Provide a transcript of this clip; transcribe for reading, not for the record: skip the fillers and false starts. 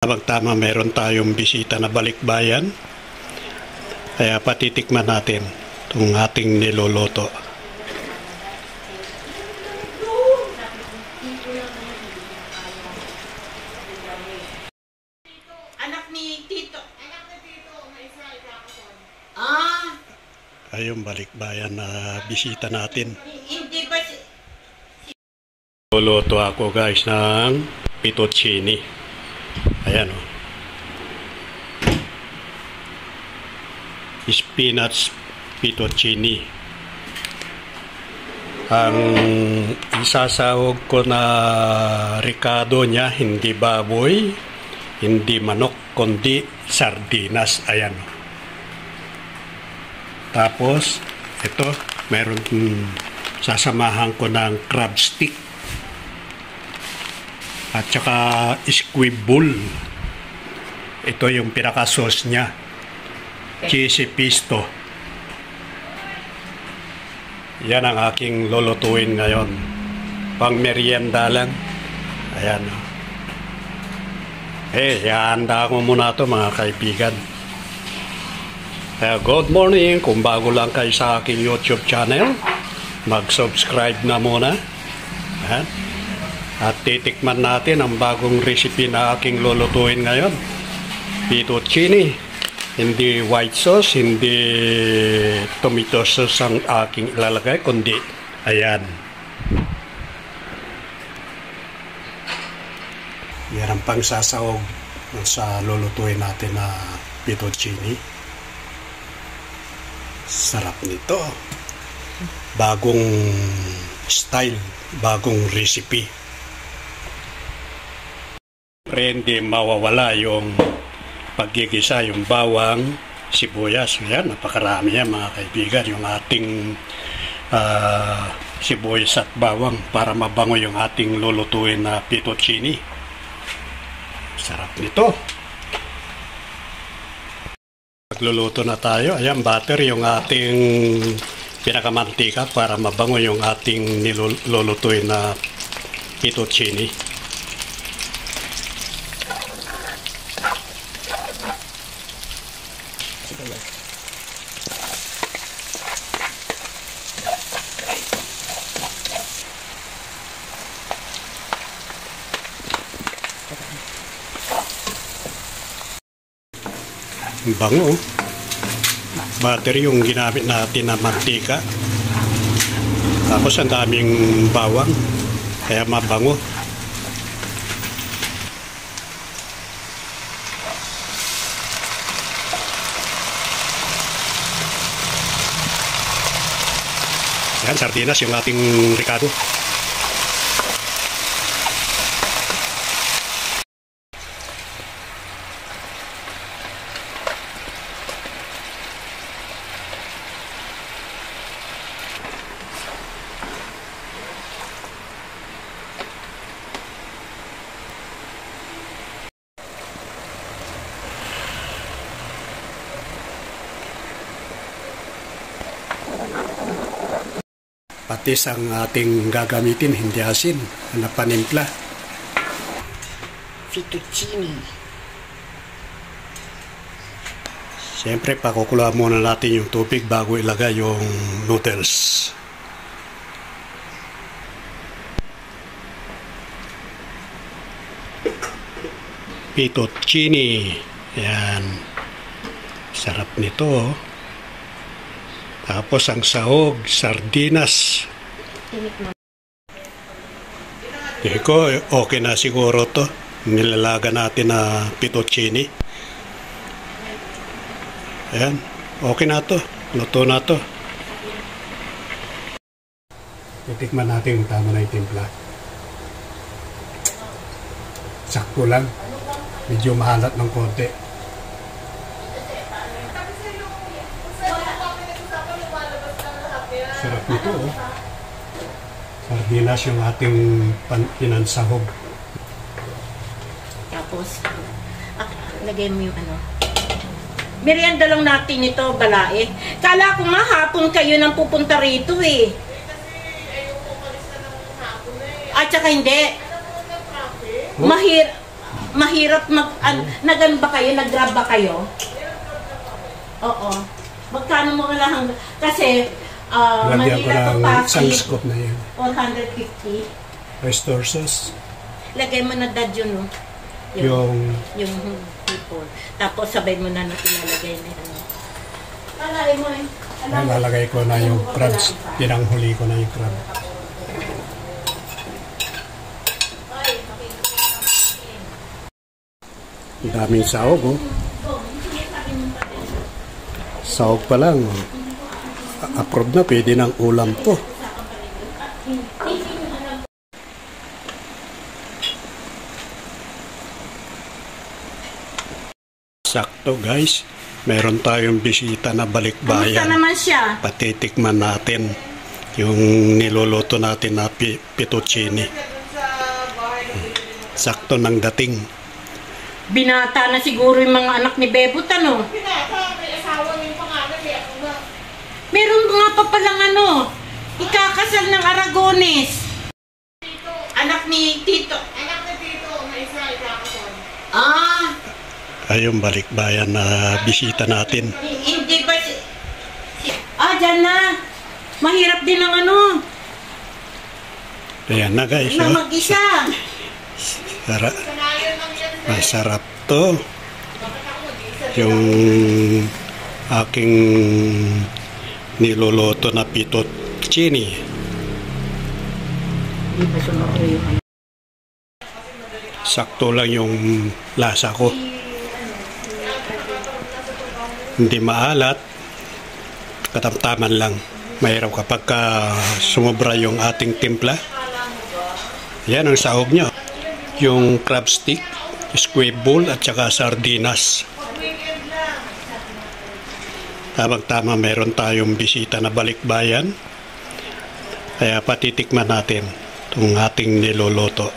Tamang-tama meron tayong bisita na balikbayan. Kaya patitikman natin itong ating niluluto. Anak ni Tito. May isa ikakasal. Ayun, balikbayan na bisita natin. Hindi ba Luluto ako guys ng fettuccine. Ayan o. Spinach fettuccine. Ang isasahog ko na ricado niya, hindi baboy, hindi manok, kundi sardinas. Ayan o. Tapos, ito, meron sasamahan ko ng crab stick. At saka squibble. Ito yung pinaka-sauce niya. Cheesy pesto. Yan ang aking lulutuin ngayon. Pang merienda lang. Ayan. Ihanda ko muna ito mga kaibigan. Good morning. Kung bago lang kayo sa aking YouTube channel, mag-subscribe na muna. Ayan. At titikman natin ang bagong recipe na aking lulutuin ngayon. Fettuccine. Hindi white sauce, hindi tomato sauce ang aking ilalagay, kundi ayan. Yan ang pangsasawag sa lulutuin natin na fettuccine. Sarap nito. Bagong style, bagong recipe. Hindi mawawala yung paggigisa, yung bawang, sibuyas. Ayan, napakarami yan mga kaibigan. Yung ating sibuyas at bawang para mabango yung ating lulutuin na fettuccine. Sarap nito. Magluluto na tayo. Ayan, butter yung ating pinakamantika para mabango yung ating nilulutuin na fettuccine. Bango. Butter yung ginamit natin na mantika. Tapos ang daming bawang. Kaya mabango. Yan, sardinas yung ating ricado. Patis ang ating gagamitin, hindi asin, na panimpla. fettuccine? Siyempre, pakukuluan muna natin yung tubig bago ilagay yung noodles. Fettuccine. Yan. Sarap nito. Tapos ang sahog, sardinas. Eko, okay na siguro to. Nilalaga natin na fettuccine. Ayan, okay na to. Luto na to. Titikman natin kung tama na yung timpla. Sakto lang. Medyo mahalat ng konti. Sarap nito, oh. Sardinas yung ating pinansahog. Tapos, lagay mo yung ano. Merienda lang natin ito, balae. Kala ko nga hapon kayo nang pupunta rito eh. Kasi ayoko palis na ng hapon eh. At saka hindi. Oh? mahirap nag-ano ba kayo? Nag-grab ba kayo? Oo. Magkano mo lang? Kasi, Lagyan ko Manila to ng isang Pasig, scoop na yan. 450. Oyster sauce. Lagay mo na dad yun, no? Yung Yung people. Tapos sabay mo na ilalagay na yun. Palay mo eh. lalagay ko na yung crabs. Pinanghuli ko na yung crab. Ang daming sahog, oh. Sahog pa lang, oh. Approve na, pwede ng ulam to. Sakto, guys. Meron tayong bisita na Kamusta balikbayan. naman siya? Patitikman natin yung niluluto natin na fettuccine. Sakto ng dating. Binata na siguro yung mga anak ni Bebot, ano? Pinata, may asawa yung pangalan, may ako na. Meron nga pa palang ano, ikakasal ng Aragones. Anak ni Tito. Anak na dito, may isa, ikakasal. Ah, Ayun, balikbayan na bisita natin. hindi ba dyan na. Mahirap din ang ano, Ayan na, guys. na Oh. mag-isa. Sanayan lang yan. Masarap to. Bakit ako mag-isa? Yung aking niluluto na fettuccine. Sakto lang yung lasa ko. Hindi maalat. Katamtaman lang. Mahirap kapag sumobra yung ating timpla. Yan ang sahog niya. Yung crab stick, squid ball at saka sardinas. Tamang-tama meron tayong bisita na balikbayan. Kaya patitikman natin itong ating niluluto.